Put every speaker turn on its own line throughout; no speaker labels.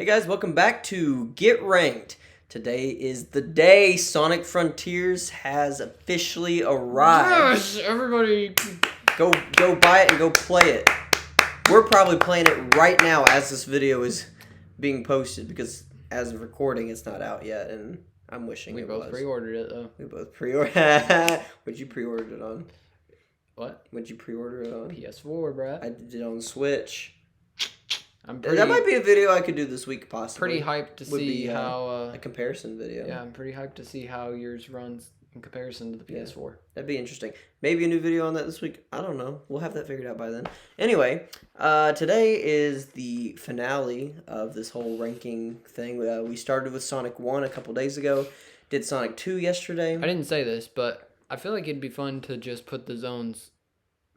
Hey guys, welcome back to Get Ranked. Today is the day Sonic Frontiers has officially arrived.
Yes, everybody.
Go buy it and go play it. We're probably playing it right now as this video is being posted because as of recording it's not out yet and I'm wishing
We
it
both
was.
pre-ordered it though.
We both pre-ordered. What'd you pre-order it on?
What?
What'd you pre-order it on?
PS4, bruh.
I did it on Switch.
I'm
That might be a video I could do this week possibly.
pretty hyped to
Would
see
be,
how.
a comparison video.
Yeah, I'm pretty hyped to see how yours runs in comparison to the PS4.
That'd be interesting. Maybe a new video on that this week. I don't know. We'll have that figured out by then. Anyway, today is the finale of this whole ranking thing. We started with Sonic 1 a couple days ago. Did Sonic 2 yesterday.
I didn't say this, but I feel like it'd be fun to just put the zones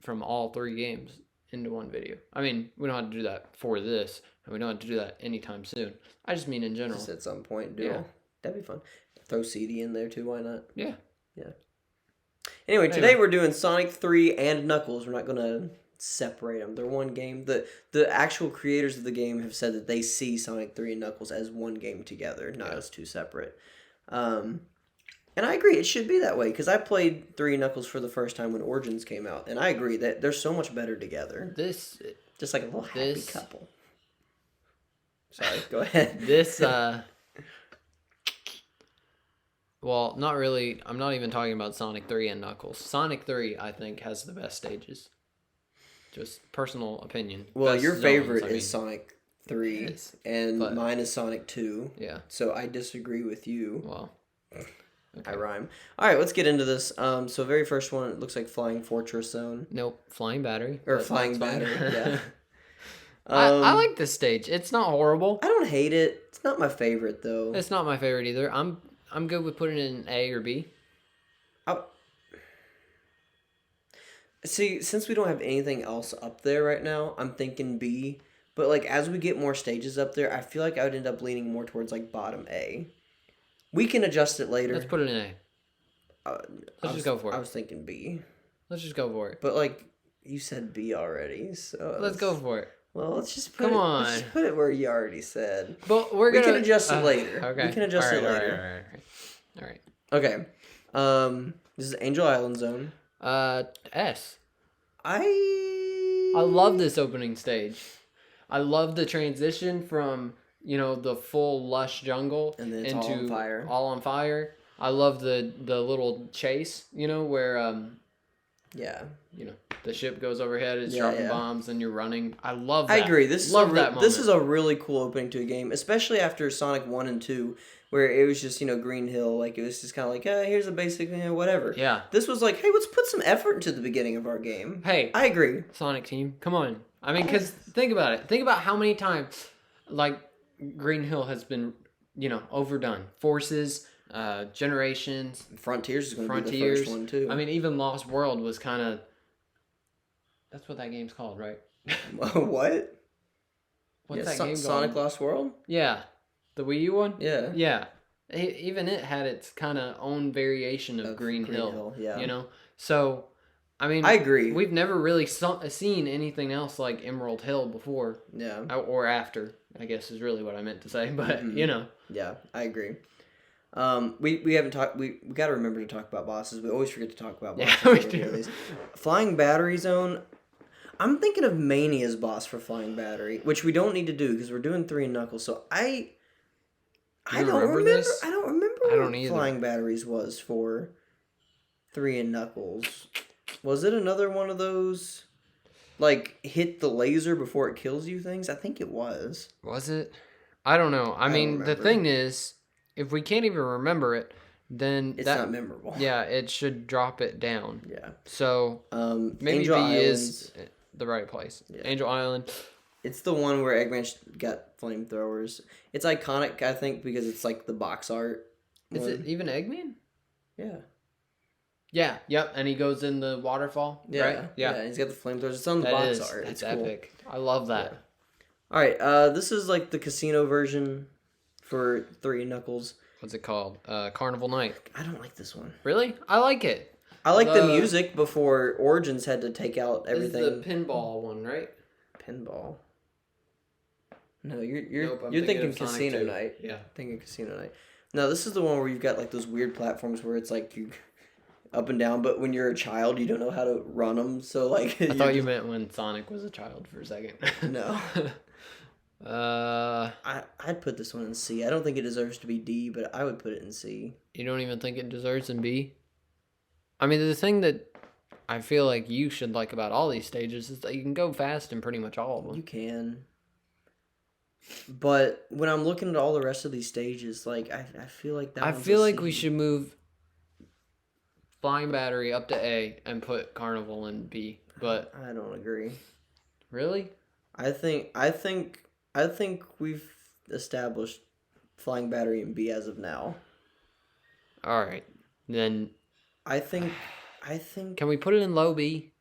from all three games into one video. I mean, we don't have to do that for this, and we don't have to do that anytime soon. I just mean in general.
Just at some point, do
Yeah.
it. That'd be fun. Throw CD in there too, why not?
Yeah.
Anyway, today we're doing Sonic 3 and Knuckles. We're not going to separate them. They're one game. The actual creators of the game have said that they see Sonic 3 and Knuckles as one game together, not as two separate. And I agree, it should be that way, because I played 3 Knuckles for the first time when Origins came out, and I agree that they're so much better together. Just like a little happy couple. Sorry, go ahead.
Well, not really. I'm not even talking about Sonic 3 and Knuckles. Sonic 3, I think, has the best stages. Just personal opinion.
Well,
Best
your
zones,
favorite
I mean.
is Sonic 3,
It is,
and
but-
mine is Sonic 2.
Yeah.
So I disagree with you.
Well.
I rhyme. All right, let's get into this. So very first one, it looks like Flying Fortress Zone.
Nope. Flying battery.
Or
but
Flying
that's fine.
Battery, yeah.
I like this stage. It's not horrible.
I don't hate it. It's not my favorite, though.
It's not my favorite either. I'm good with putting it in A or B.
See, since we don't have anything else up there right now, I'm thinking B. But, like, as we get more stages up there, I feel like I would end up leaning more towards, like, bottom A. We can adjust it later.
Let's put it in A. Let's just go for it.
I was thinking B.
Let's just go for it.
But, like, you said B already, so...
Let's go for it.
Well, let's just put
Come
it...
on.
Let's just put it where you already said.
But
We can adjust it later.
Okay.
We can adjust it later.
All right.
Okay. This is Angel Island Zone.
S.
I
love this opening stage. I love the transition from, the full lush jungle
And then it's
into
all on fire.
all on fire. I love the little chase, where
Yeah.
the ship goes overhead, it's
Yeah,
dropping
yeah.
bombs, and you're running. I love that.
I agree. This is
love that moment.
This is a really cool opening to a game, especially after Sonic 1 and 2, where it was just, Green Hill. Like, it was just kind of like, here's a basic, whatever.
Yeah.
This was like, hey, let's put some effort into the beginning of our game.
Hey,
I agree.
Sonic Team, come on. I mean, because think about it. Think about how many times, like, Green Hill has been, overdone. Forces, Generations,
Frontiers is going to be the
Frontiers.
first one, too.
I mean, even Lost World was kind of... That's what that game's called, right?
What?
What's
Yeah,
that game
Sonic
called?
Lost World?
Yeah. The Wii U one?
Yeah.
Yeah. Even it had its kind of own variation of Green Hill.
Yeah.
So, I mean...
I agree.
We've never really seen anything else like Emerald Hill before.
Yeah.
Or after, I guess is really what I meant to say. But,
Yeah, I agree. We haven't talked. We got to remember to talk about bosses. We always forget to talk about bosses.
Yeah, we
when
do.
do these. Flying Battery Zone. I'm thinking of Mania's boss for Flying Battery, which we don't need to do because we're doing 3 and Knuckles. So I don't remember.
this?
I don't remember.
I don't
what
either.
Flying Batteries was for 3 and Knuckles. Was it another one of those, like, hit the laser before it kills you things? I think it was.
Was it? I don't know. I mean, the
remember.
thing is, if we can't even remember it, then
It's not memorable.
Yeah, it should drop it down.
Yeah.
So maybe
Angel
B
Islands.
is the right place.
Yeah.
Angel Island.
It's the one where Eggman got flamethrowers. It's iconic, I think, because it's like the box art.
Is
one.
it even Eggman?
Yeah.
Yeah. Yep. And he goes in the waterfall.
Yeah.
Right? Yeah.
He's got the flamethrowers. It's on the
That
box
is.
art.
That's
It's cool.
epic. I love that.
All right. This is like the casino version for 3 Knuckles.
What's it called? Carnival Night.
I don't like this one.
Really? I like it.
I like the music before Origins had to take out everything.
This is the pinball one, right?
Pinball. No, you're
Nope, I'm
you're thinking
of Sonic
Casino
2.
Night.
Yeah.
Thinking Casino Night. No, this is the one where you've got like those weird platforms where it's like you up and down, but when you're a child, you don't know how to run them. So like,
I thought you meant when Sonic was a child for a second.
No. I'd put this one in C. I don't think it deserves to be D, but I would put it in C.
You don't even think it deserves in B? I mean, the thing that I feel like you should like about all these stages is that you can go fast in pretty much all of them.
You can. But when I'm looking at all the rest of these stages, like I feel like that.
I
one's
feel
a
like
C.
we should move Flying Battery up to A and put Carnival in B. But
I don't agree.
really?
I think we've established Flying Battery in B as of now.
All right. Then
I think.
can we put it in low B?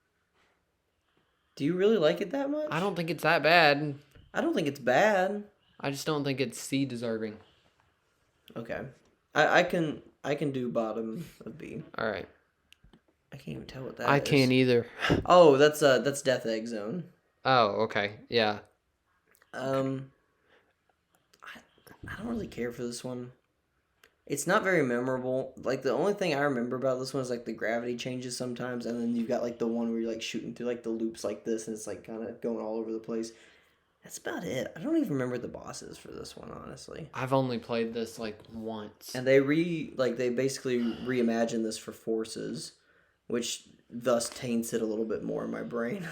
Do you really like it that much?
I don't think it's that bad.
I don't think it's bad.
I just don't think it's C deserving.
Okay, I can do bottom of B.
All right.
I can't even tell what that is.
I can't either.
Oh, that's Death Egg Zone.
Oh, okay. Yeah.
I don't really care for this one. It's not very memorable. Like the only thing I remember about this one is like the gravity changes sometimes, and then you've got like the one where you're like shooting through like the loops like this, and it's like kind of going all over the place. That's about it. I don't even remember the bosses for this one, honestly.
I've only played this like once.
And they basically reimagined this for Forces, which thus taints it a little bit more in my brain.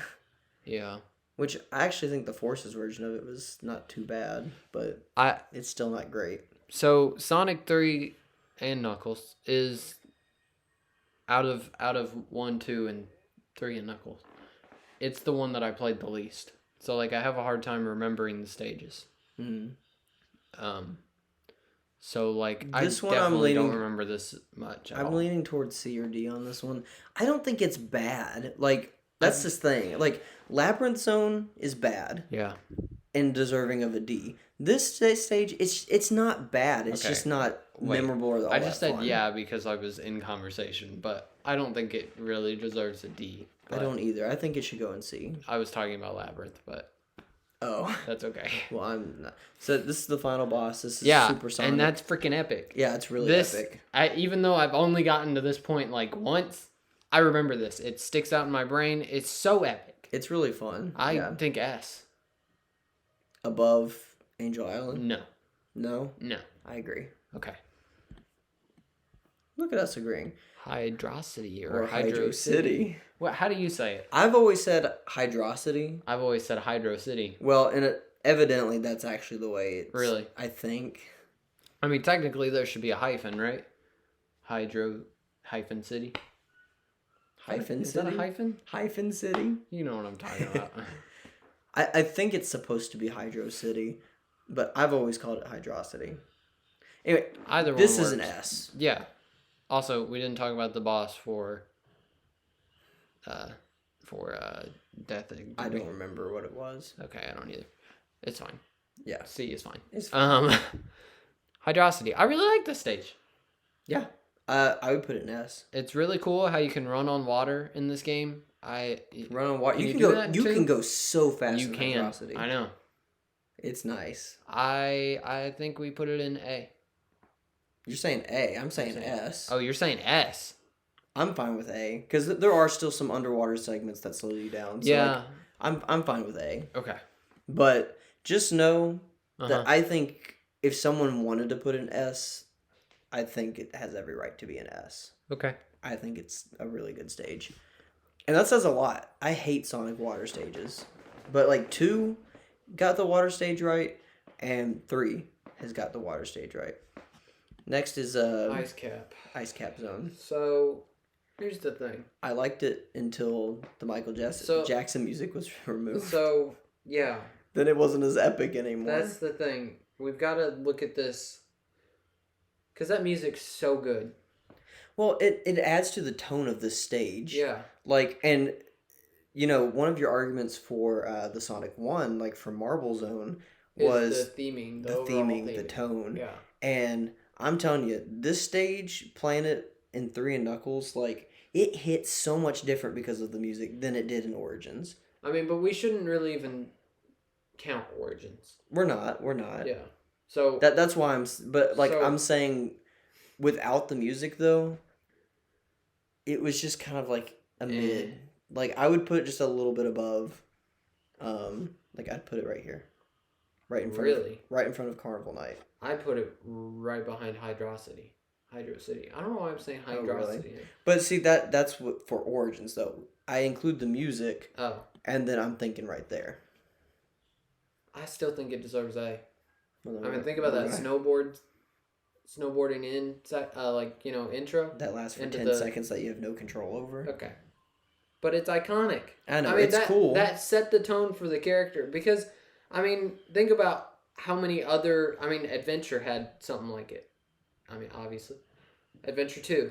Yeah.
Which I actually think the Forces version of it was not too bad, but it's still not great.
So Sonic 3 and Knuckles is out of 1, 2, and 3 and Knuckles. It's the one that I played the least. So like I have a hard time remembering the stages.
Mm-hmm.
So like
this
I
one
definitely don't remember this much.
I'm leaning towards C or D on this one. I don't think it's bad. Like that's this thing. Like Labyrinth Zone is bad.
Yeah.
And deserving of a D. This stage, it's not bad. It's just not memorable or all
I just
that
said
fun.
yeah because I was in conversation, but I don't think it really deserves a D.
I don't either. I think it should go in C.
I was talking about Labyrinth, but that's okay.
Well, I'm not. So this is the final boss. This is Super Sonic.
And that's freaking epic.
Yeah, it's really epic.
Even though I've only gotten to this point like once, I remember this. It sticks out in my brain. It's so epic.
It's really fun.
I think S.
Above Angel Island?
No.
No?
No.
I agree.
Okay.
Look at us agreeing.
Hydrocity
or Hydro City.
What? How do you say it?
I've always said Hydrocity.
I've always said Hydro City.
Well, and evidently that's actually the way it's...
Really?
I think.
I mean, technically there should be a hyphen, right? Hydro hyphen City.
Hyphen
Is
City?
that a hyphen?
Hyphen City?
You know what I'm talking about.
I think it's supposed to be Hydro City, but I've always called it Hydrocity. Anyway,
either one
this is
works.
an S.
Yeah. Also, we didn't talk about the boss for Death Egg.
I don't remember what it was.
Okay, I don't either. It's fine.
Yeah.
C is fine.
It's fine.
Hydrocity. I really like this stage.
Yeah. I would put it in S.
It's really cool how you can run on water in this game.
Run on water. You can
do
go.
that
You
too?
can go so fast.
You
in
can.
Hydrocity.
I know.
It's nice.
I think we put it in A.
You're saying A. I'm saying S.
Oh, you're saying S.
I'm fine with A because there are still some underwater segments that slow you down. So
Yeah.
like, I'm fine with A.
Okay.
But just know
Uh-huh.
that I think if someone wanted to put an S, I think it has every right to be an S.
Okay.
I think it's a really good stage. And that says a lot. I hate Sonic water stages. But like 2 got the water stage right and 3 has got the water stage right. Next is
Ice Cap.
Ice Cap Zone.
So, here's the thing.
I liked it until the Michael Jackson music was removed.
So, yeah.
Then it wasn't as epic anymore.
That's the thing. We've got to look at this. Because that music's so good.
Well, it adds to the tone of the stage.
Yeah.
Like, and, you know, one of your arguments for the Sonic 1, like for Marble Zone, was
the theming.
The tone.
Yeah.
And I'm telling you, this stage, playing it in 3 and Knuckles, like, it hits so much different because of the music than it did in Origins.
I mean, but we shouldn't really even count Origins.
We're not.
Yeah. So
That's why
So-
I'm saying, without the music though, it was just kind of like a mid. Like I would put it just a little bit above. Like I'd put it right here, right in front.
Really?
Right in front of Carnival Night.
I put it right behind Hydro City. I don't know why I'm saying
Oh,
Hydro
really?
City.
But see that's what for Origins though. I include the music,
Oh,
and then I'm thinking right there.
I still think it deserves A.
Well,
I mean, think about that
okay.
snowboarding in, intro.
That lasts for
into
10
the-
seconds that you have no control over.
Okay. But it's iconic.
I know, it's cool.
That set the tone for the character because, I mean, think about how many other. I mean, Adventure had something like it. I mean, obviously, Adventure 2.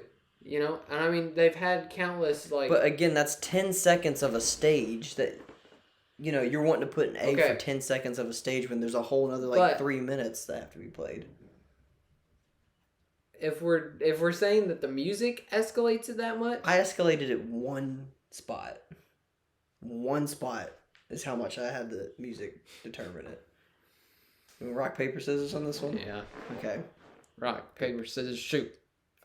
And I mean, they've had countless like.
But again, that's 10 seconds of a stage that, you're wanting to put an A
Okay.
for 10 seconds of a stage when there's a whole other like
But-
3 minutes that have to be played.
If we're saying that the music escalates it that much,
I escalated it one spot. One spot is how much I had the music determine it. Rock, paper, scissors on this one?
yeah.
Okay.
Rock, paper, scissors, shoot.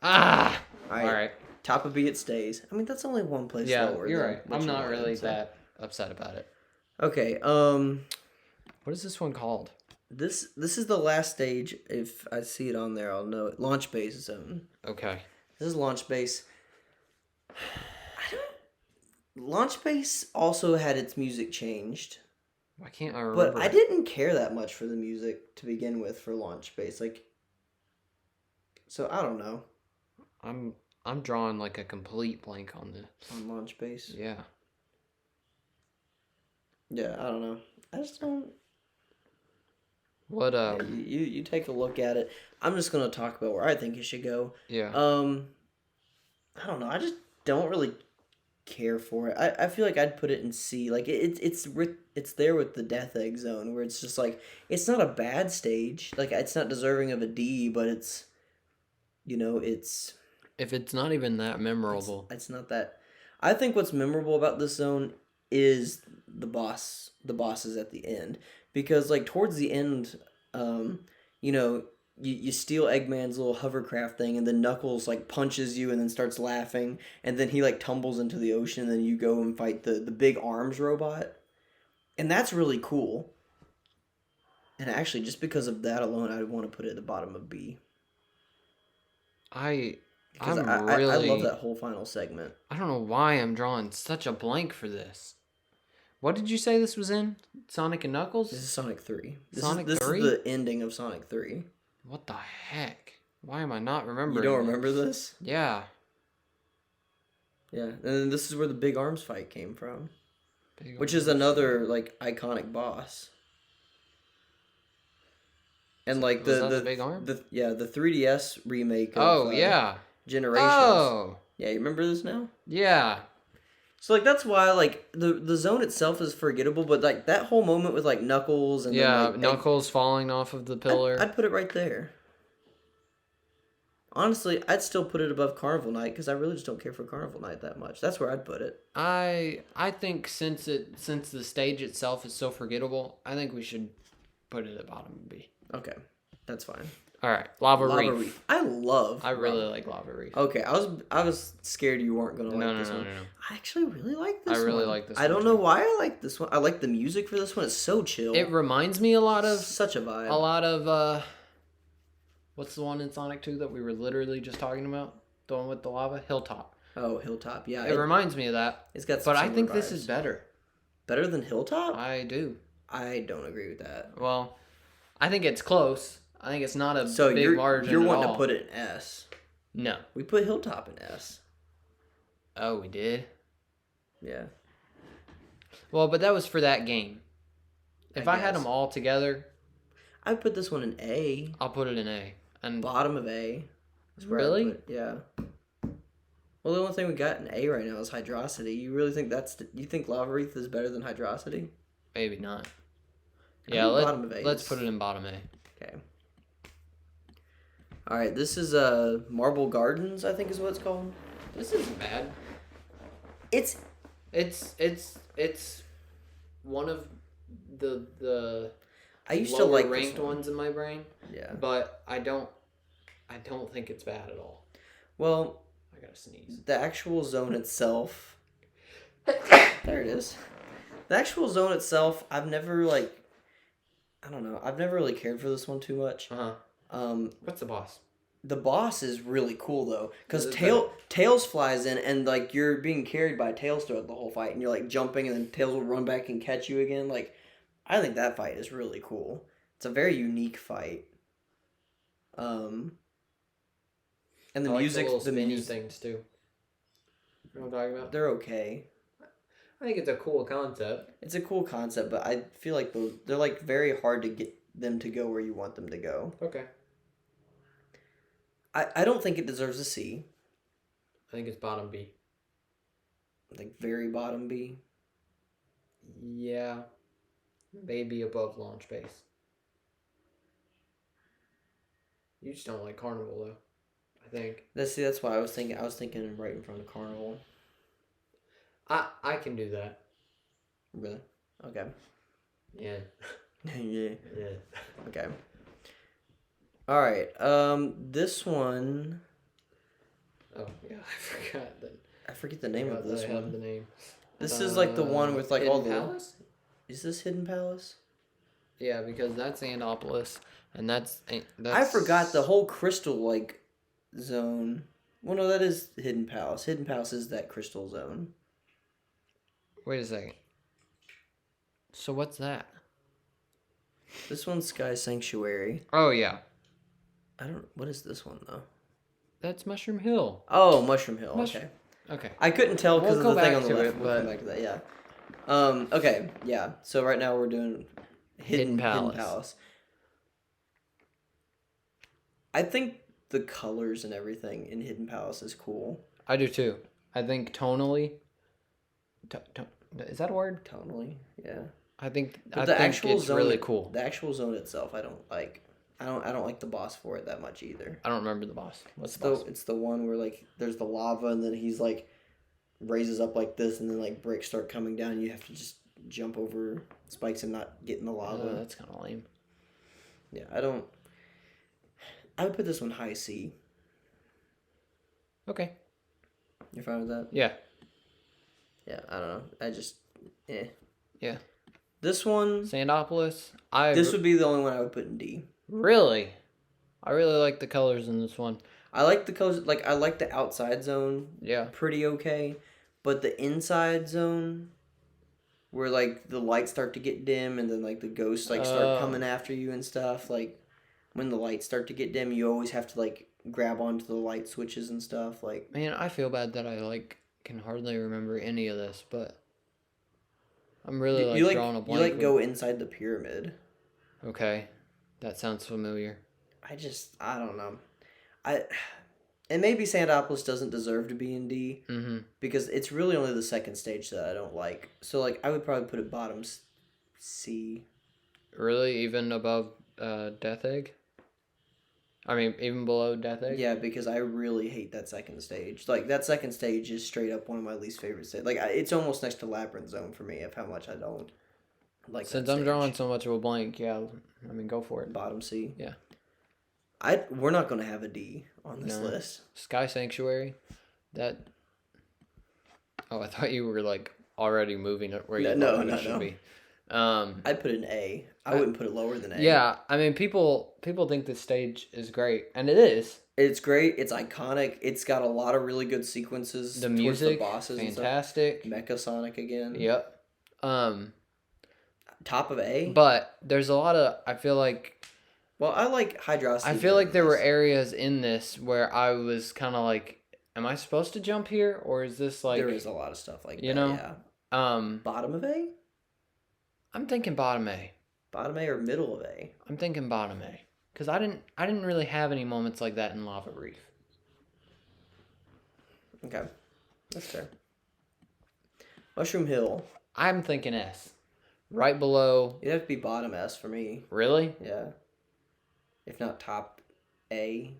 Ah.
All
All
right.
right.
Top of B, it stays. I mean, that's only one place
Yeah,
lower.
you're
than
right.
what
I'm
you
not
wanted,
really
so.
that upset about it.
Okay.
What is this one called?
This is the last stage. If I see it on there, I'll know it. Launch base zone.
Okay.
This is launch base. Launch base also had its music changed,
Why can't I remember?
but I didn't care that much for the music to begin with for launch base. So I don't know
I'm drawing like a complete blank on this.
on launch base.
Yeah.
Yeah, I don't know. I just don't.
What
Yeah, you take a look at it. I'm just gonna talk about where I think it should go.
yeah.
I don't know. I just don't really care for it. I feel like I'd put it in C. Like it's there with the Death Egg Zone, where it's just like it's not a bad stage. Like it's not deserving of a D, but it's it's
If it's not even that memorable.
it's not that. I think what's memorable about this zone is the bosses at the end, because like towards the end, you steal Eggman's little hovercraft thing, and then Knuckles like punches you and then starts laughing, and then he like tumbles into the ocean, and then you go and fight the big arms robot, and that's really cool. And actually, just because of that alone, I'd want to put it at the bottom of B. Because
I'm
I
really
love that whole final segment.
I don't know why I'm drawing such a blank for this. What did you say this was in? Sonic and Knuckles?
This is Sonic 3.
Sonic
this
3?
is the ending of Sonic 3.
What the heck? Why am I not remembering?
You don't
this?
remember this?
Yeah.
Yeah. And then this is where the big arms fight came from,
Big
which
old-
is another like iconic boss. And like
Was that the big arm?
the 3DS remake of
Oh yeah.
Generations.
Oh
Yeah, you remember this now?
yeah.
So like that's why like the zone itself is forgettable, but like that whole moment with like Knuckles and
Yeah.
then, like,
Knuckles falling off of the pillar.
I'd put it right there. Honestly, I'd still put it above Carnival Night because I really just don't care for Carnival Night that much. That's where I'd put it.
I think since the stage itself is so forgettable, I think we should put it at bottom B.
Okay, that's fine.
All right, Lava Reef.
I love.
I really like Lava Reef.
Okay, I was scared you weren't gonna like this one.
No.
I actually really like this one.
I really like this
I
one,
don't
too.
know why I like this one. I like the music for this one. It's so chill.
It reminds me a lot of
Such a vibe.
what's the one in Sonic 2 that we were literally just talking about? The one with the lava? Hilltop.
Oh, Hilltop. Yeah,
It reminds me of that.
it's got. Some
But I
similar
think this
vibes.
is better.
better than Hilltop.
I do.
I don't agree with that.
Well, I think it's close. I think it's not a
So
big margin
you're
at
wanting
all.
to put it in S.
No.
We put Hilltop in S.
Oh, we did?
Yeah.
Well, but that was for that game. If I had
guess.
them all together,
I put this one in A.
I'll put it in A. And
Bottom of A. is where I'd
Really?
put it, yeah. Well, the only thing we got in A right now is Hydrocity. You really think you think Lava Wreath is better than Hydrocity?
maybe not.
I
Yeah,
think bottom of A
let's
is-
put it in bottom A.
Okay. All right, this is Marble Gardens, I think is what it's called.
This isn't bad.
It's
It's one of the
I used to
lower
like this
ranked
one.
ones in my brain,
Yeah.
but I don't think it's bad at all.
Well,
I gotta sneeze.
the actual zone itself. There it is. The actual zone itself, I've never like. I don't know. I've never really cared for this one too much.
What's the boss?
The boss is really cool though, because
Is it
Tails flies in and like you're being carried by Tails throughout the whole fight, and you're like jumping, and then Tails will run back and catch you again. Like, I think that fight is really cool. It's a very unique fight. And the
I like
music,
the little
the
spinny
music,
things too. You know what I'm talking about?
they're okay.
I think it's a cool concept.
It's a cool concept, but I feel like they're like very hard to get them to go where you want them to go.
Okay.
I don't think it deserves a C.
I think it's bottom B.
Like very bottom B.
Yeah. Maybe above launch base. You just don't like Carnival though. I think.
That's why I was thinking. I was thinking right in front of Carnival.
I can do that.
Really? Okay.
Yeah.
Yeah.
Yeah.
Okay. All right. This one.
Oh yeah, I forgot that.
I forget the name of
Forgot that
this
I have
one.
the name.
This is like the one with like
Hidden
all the.
Palace?
Is this Hidden Palace?
Yeah, because that's Andopolis, and that's.
I forgot the whole crystal like zone. Well, no, that is Hidden Palace. Hidden Palace is that crystal zone.
Wait a second. So what's that?
This one's Sky Sanctuary.
Oh yeah,
I don't. What is this one though?
that's Mushroom Hill.
Oh, Mushroom Hill.
Mush-
Okay.
Okay.
I couldn't tell because
We'll
of the
go
thing
back
on the
to
left.
it,
We'll come
but-
back to that. Yeah. Okay. Yeah. So right now we're doing
Hidden Palace.
I think the colors and everything in Hidden Palace is cool.
I do too. I think tonally. Is that a word?
Tonally, yeah.
I think
But the actual
it's
zone,
really cool.
The actual zone itself, I don't like. I don't like the boss for it that much either.
I don't remember the boss. What's
It's
the boss?
it's the one where like there's the lava and then he's like raises up like this and then like bricks start coming down and you have to just jump over spikes and not get in the lava.
That's kind of lame.
Yeah, I would put this one high C.
Okay.
You're fine with that?
Yeah.
Yeah, I don't know. I just
Yeah.
This one
Sandopolis.
this would be the only one I would put in D.
Really? I really like the colors in this one.
I like the colors, like I like the outside zone
Yeah.
pretty okay, but the inside zone where like the lights start to get dim and then like the ghosts like start coming after you and stuff, like when the lights start to get dim, you always have to like grab onto the light switches and stuff, like
Man, I feel bad that I like can hardly remember any of this, but I'm really
you
drawing a
you
blank.
like go inside the pyramid.
Okay. That sounds familiar.
I don't know. And maybe Sandopolis doesn't deserve to be in D because it's really only the second stage that I don't like. So like I would probably put it bottom C.
Really? Even above Death Egg? I mean, even below Death Egg?
Yeah, because I really hate that second stage. Like that second stage is straight up one of my least favorite stages. Like it's almost next to Labyrinth Zone for me of how much I don't like.
Since
that
I'm
stage.
drawing so much of a blank, yeah, I mean, go for it.
Bottom C.
Yeah.
We're not gonna have a D on this
No.
list.
Sky Sanctuary, that. Oh, I thought you were like already moving it where you
No,
thought
no,
it should
no.
be.
I'd put it in A. I wouldn't put it lower than A.
Yeah, I mean, people think this stage is great, and it is.
It's great. It's iconic. It's got a lot of really good sequences.
The
towards
music,
the bosses,
fantastic.
and stuff. Mecha Sonic again.
Yep.
Top of A.
But there's a lot of, I feel like
I like Hydrosity.
I feel like there were
Gems.
areas in this where I was kind of like, am I supposed to jump here, or is this like
there is a lot of stuff like
you
that.
know?
Yeah. Bottom of A.
I'm thinking bottom A.
Bottom A or middle of A.
I'm thinking bottom A because I didn't really have any moments like that in Lava Reef.
Okay, that's fair. Mushroom Hill.
I'm thinking S, right below.
It'd have to be bottom S for me.
Really?
Yeah. If not top A.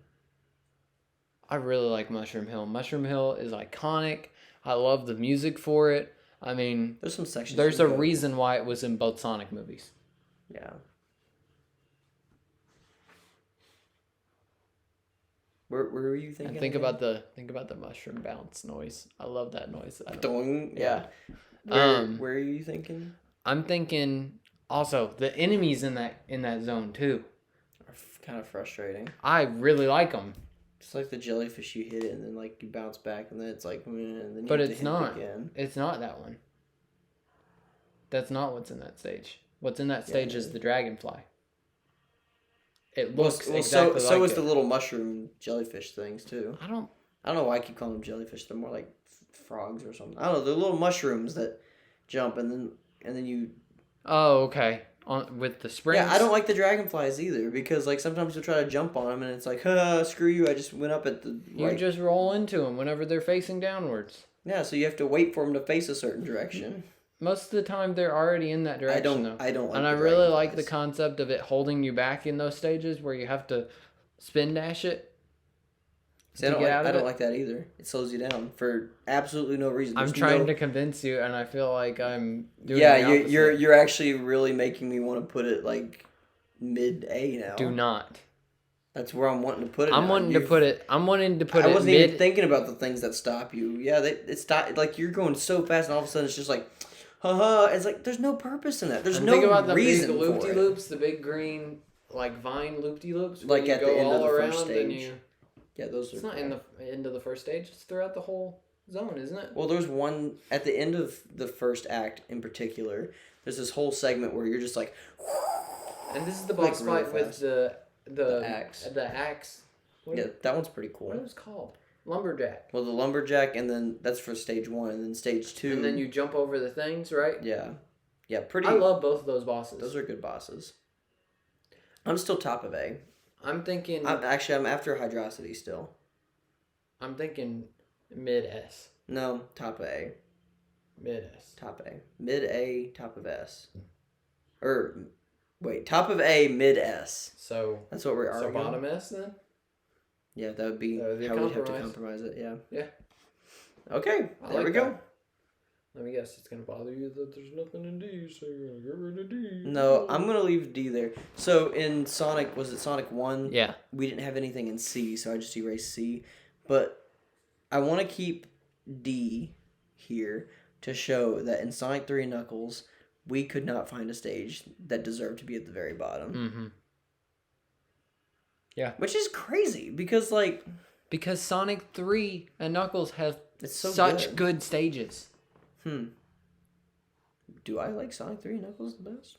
I really like Mushroom Hill. Mushroom Hill is iconic. I love the music for it. I mean,
There's some sections.
there's
you
a
go-
reason why it was in both Sonic movies.
Yeah. Where were you thinking?
And think about the mushroom bounce noise. I love that noise.
Doing.
Yeah.
Where are you thinking?
I'm thinking also the enemies in that zone too.
Are kind of frustrating.
I really like them.
It's like the jellyfish, you hit it and then like you bounce back and then it's like, and then you
But
have to
it's
hit it
not.
again.
It's not that one. That's not what's in that stage. What's in that
Yeah,
stage
it
is
is.
the dragonfly. It
Well,
looks
well,
exactly
so
like
is
it.
the little mushroom jellyfish things too.
I don't.
I don't know why I keep calling them jellyfish. They're more like frogs or something. I don't know. They're little mushrooms that jump and then you.
Oh, okay. With the springs.
Yeah, I don't like the dragonflies either because like sometimes you'll try to jump on them and it's like, screw you! I just went up at the.
You
right.
just roll into them whenever they're facing downwards.
Yeah, so you have to wait for them to face a certain direction.
Most of the time, they're already in that direction, though.
I don't like.
And
the
I really like the
dragonflies.
concept of it holding you back in those stages where you have to spin dash it.
See, I
to
don't
get
like.
out of
I don't
it.
like that either. It slows you down for absolutely no reason.
I'm
There's
trying
no-
to convince you, and I feel like I'm doing
Yeah,
the opposite.
you're actually really making me want to put it like mid A now.
Do not.
That's where I'm wanting to put it.
I'm
now.
wanting to
You've-
put it. I'm wanting to put
I
it
wasn't
mid.
even thinking about the things that stop you. Yeah, it's stop. Like you're going so fast, and all of a sudden it's just like, haha. It's like there's no purpose in that. There's
And
no
think about the
reason
big
for
loop de
it.
loops, the big green like vine loop de loops.
Like at the end of the first
and
stage.
you.
Yeah, those are.
It's not in the end of the first stage. It's throughout the whole zone, isn't it?
Well, there's one at the end of the first act in particular. There's this whole segment where you're just like.
And this is the
Like,
boss
really
fight with
fast.
the
axe.
The axe. What,
Yeah, that one's pretty
what
cool.
is it called? Lumberjack.
Well, the lumberjack, and then that's for stage 1, and then stage 2.
And then you jump over the things, right?
Yeah, yeah, pretty.
I love both of those bosses.
Those are good bosses. I'm still top of A.
I'm thinking.
I'm after Hydrosity still.
I'm thinking mid S.
No, top of A.
Mid S.
Top A. Mid A, top of S. Or, wait, top of A, mid S.
So.
That's what we're
So
arguing.
bottom S then.
Yeah, that would be
That would be a
how we'd have to
compromise.
compromise it, yeah.
Yeah.
Okay,
I
there
like
we go.
that. Let me guess. It's gonna bother you that there's nothing in D, so you're gonna get rid of D.
No, I'm going to leave D there. So in Sonic, was it Sonic 1?
Yeah.
We didn't have anything in C, so I just erased C. But I want to keep D here to show that in Sonic 3 and Knuckles, we could not find a stage that deserved to be at the very bottom.
Mm-hmm. Yeah.
Which is crazy because, like,
Because Sonic 3 and Knuckles have
it's so
such good stages.
Do I like Sonic 3 and Knuckles the best?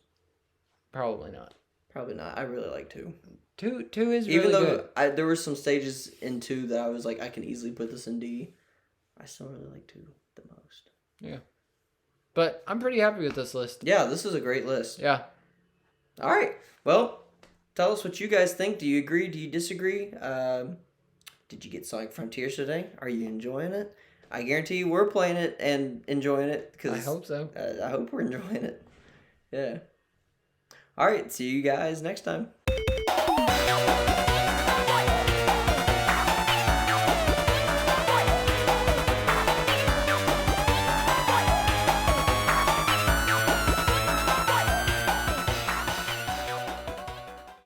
Probably not.
Probably not. I really like 2.
Two is really
Even though
good.
there were some stages in 2 that I was like, I can easily put this in D, I still really like 2 the most.
Yeah. But I'm pretty happy with this list.
Yeah, this is a great list.
Yeah.
All right. Well, tell us what you guys think. Do you agree? Do you disagree? Did you get Sonic Frontiers today? Are you enjoying it? I guarantee you we're playing it and enjoying it. Cause,
I hope so.
I hope we're enjoying it. Yeah. All right. See you guys next time.